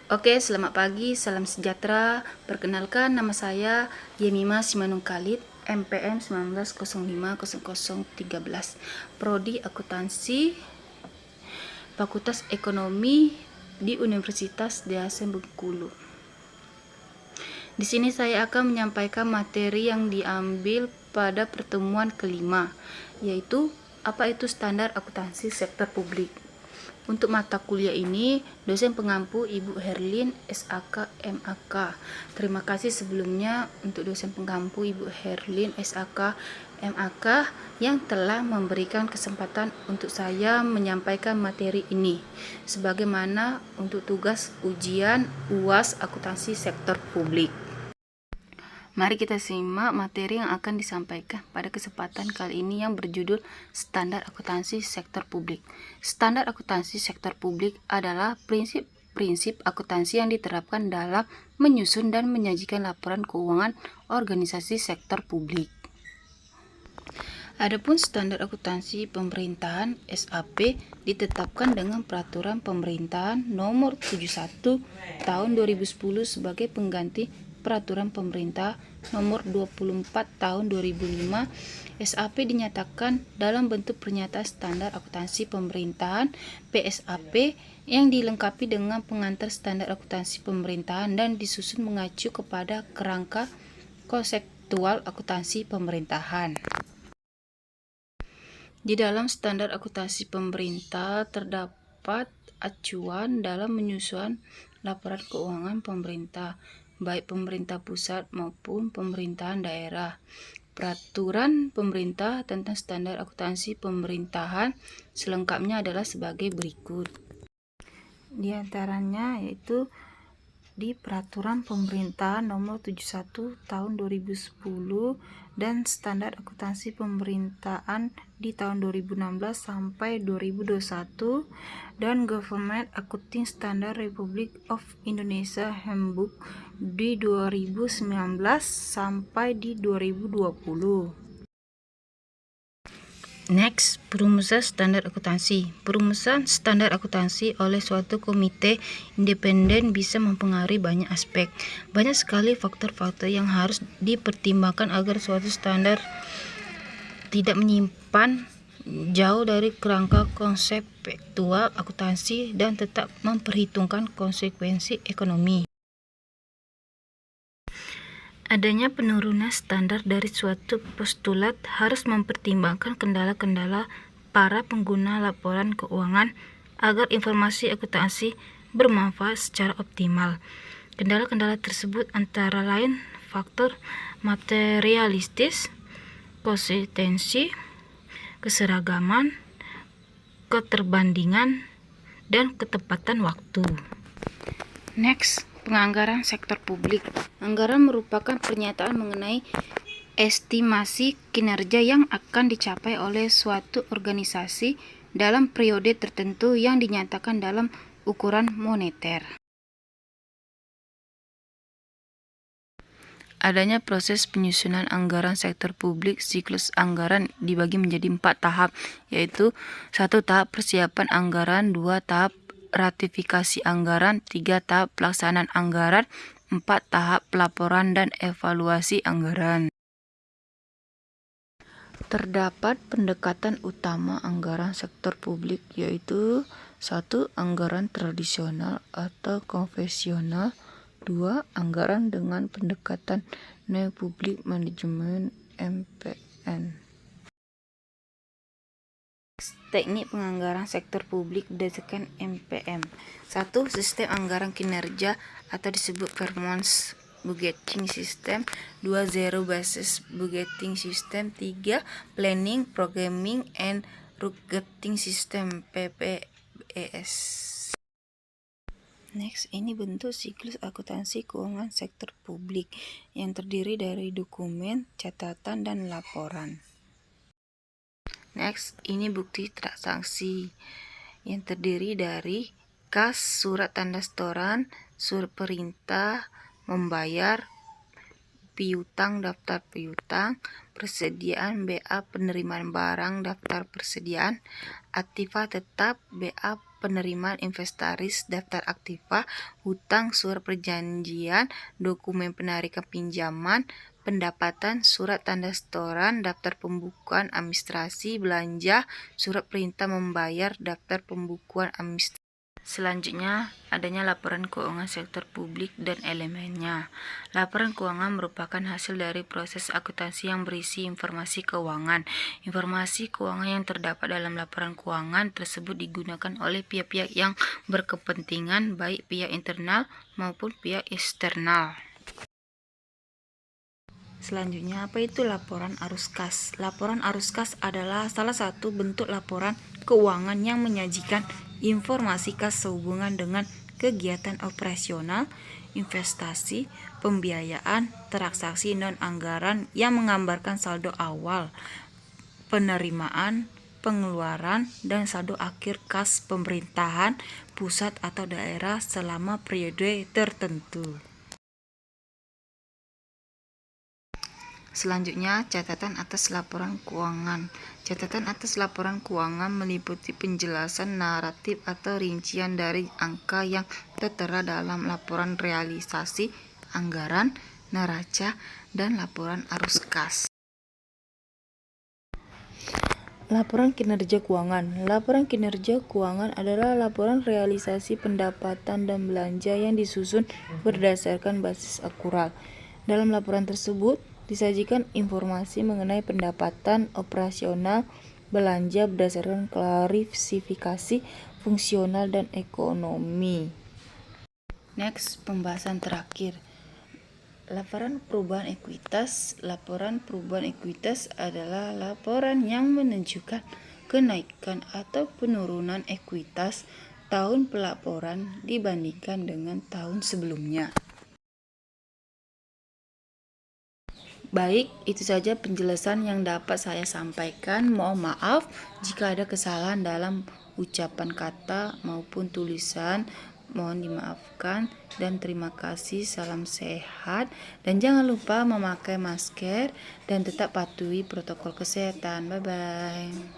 Oke, selamat pagi, salam sejahtera. Perkenalkan, nama saya Yemima Simanung Khalid, MPM 19050013, Prodi Akuntansi, Fakultas Ekonomi di Universitas Dayasem Bengkulu. Di sini saya akan menyampaikan materi yang diambil pada pertemuan kelima, yaitu apa itu standar akuntansi sektor publik. Untuk mata kuliah ini, dosen pengampu Ibu Herlin, SAK, MAK. Terima kasih sebelumnya untuk dosen pengampu Ibu Herlin, SAK, MAK yang telah memberikan kesempatan untuk saya menyampaikan materi ini, sebagaimana untuk tugas ujian UAS akuntansi sektor publik. Mari kita simak materi yang akan disampaikan pada kesempatan kali ini yang berjudul Standar Akuntansi Sektor Publik. Standar akuntansi sektor publik adalah prinsip akuntansi yang diterapkan dalam menyusun dan menyajikan laporan keuangan organisasi sektor publik. Adapun standar akuntansi pemerintahan (SAP) ditetapkan dengan Peraturan Pemerintahan Nomor 71 Tahun 2010 sebagai pengganti Peraturan Pemerintah Nomor 24 Tahun 2005. SAP dinyatakan dalam bentuk Pernyataan Standar Akuntansi Pemerintahan (PSAP) yang dilengkapi dengan pengantar standar akuntansi pemerintahan dan disusun mengacu kepada kerangka konseptual akuntansi pemerintahan. Di dalam standar akuntansi pemerintah terdapat acuan dalam menyusun laporan keuangan pemerintah, baik pemerintah pusat maupun pemerintahan daerah. Peraturan pemerintah tentang standar akuntansi pemerintahan selengkapnya adalah sebagai berikut. Di antaranya yaitu di Peraturan Pemerintahan Nomor 71 Tahun 2010 dan Standar Akuntansi Pemerintahan di tahun 2016 sampai 2021 dan Government Accounting Standard Republic of Indonesia Handbook di 2019 sampai di 2020. Next, perumusan standar akuntansi. Perumusan standar akuntansi oleh suatu komite independen bisa mempengaruhi banyak aspek. Banyak sekali faktor-faktor yang harus dipertimbangkan agar suatu standar tidak menyimpan jauh dari kerangka konseptual akuntansi dan tetap memperhitungkan konsekuensi ekonomi. Adanya penurunan standar dari suatu postulat harus mempertimbangkan kendala-kendala para pengguna laporan keuangan agar informasi akuntansi bermanfaat secara optimal. Kendala-kendala tersebut antara lain faktor materialistis, konsistensi, keseragaman, keterbandingan, dan ketepatan waktu. Next, penganggaran sektor publik. Anggaran merupakan pernyataan mengenai estimasi kinerja yang akan dicapai oleh suatu organisasi dalam periode tertentu yang dinyatakan dalam ukuran moneter. Adanya proses penyusunan anggaran sektor publik. Siklus anggaran dibagi menjadi 4 tahap, yaitu 1 tahap persiapan anggaran, 2 tahap ratifikasi anggaran, 3 tahap pelaksanaan anggaran, 4 tahap pelaporan dan evaluasi anggaran. Terdapat pendekatan utama anggaran sektor publik, yaitu 1. Anggaran tradisional atau konvensional, 2. Anggaran dengan pendekatan New Public Management (MPN). Teknik penganggaran sektor publik berdasarkan MPM. 1. Sistem anggaran kinerja atau disebut performance budgeting system. 2. Zero based budgeting system. 3. Planning, programming, and budgeting system PPES. Next, ini bentuk siklus akuntansi keuangan sektor publik yang terdiri dari dokumen, catatan, dan laporan. Next, ini bukti transaksi yang terdiri dari kas, surat tanda setoran, surat perintah membayar, piutang, daftar piutang, persediaan BA penerimaan barang, daftar persediaan, aktiva tetap, BA penerimaan inventaris, daftar aktiva, hutang, surat perjanjian, dokumen penarikan pinjaman, pendapatan, surat tanda setoran, daftar pembukuan administrasi belanja, surat perintah membayar, daftar pembukuan administrasi. Selanjutnya, adanya laporan keuangan sektor publik dan elemennya. Laporan keuangan merupakan hasil dari proses akuntansi yang berisi informasi keuangan. Informasi keuangan yang terdapat dalam laporan keuangan tersebut digunakan oleh pihak-pihak yang berkepentingan, baik pihak internal maupun pihak eksternal. Selanjutnya, apa itu laporan arus kas? Laporan arus kas adalah salah satu bentuk laporan keuangan yang menyajikan informasi kas sehubungan dengan kegiatan operasional, investasi, pembiayaan, transaksi non-anggaran yang menggambarkan saldo awal, penerimaan, pengeluaran, dan saldo akhir kas pemerintahan pusat atau daerah selama periode tertentu. Selanjutnya, catatan atas laporan keuangan. Catatan atas laporan keuangan meliputi penjelasan naratif atau rincian dari angka yang tertera dalam laporan realisasi anggaran, neraca, dan laporan arus kas. Laporan kinerja keuangan. Laporan kinerja keuangan adalah laporan realisasi pendapatan dan belanja yang disusun berdasarkan basis akurat. Dalam laporan tersebut disajikan informasi mengenai pendapatan operasional belanja berdasarkan klasifikasi fungsional dan ekonomi. Next, pembahasan terakhir. Laporan perubahan ekuitas. Laporan perubahan ekuitas adalah laporan yang menunjukkan kenaikan atau penurunan ekuitas tahun pelaporan dibandingkan dengan tahun sebelumnya. Baik, itu saja penjelasan yang dapat saya sampaikan. Mohon maaf jika ada kesalahan dalam ucapan kata maupun tulisan. Mohon dimaafkan dan terima kasih. Salam sehat dan jangan lupa memakai masker dan tetap patuhi protokol kesehatan. Bye-bye.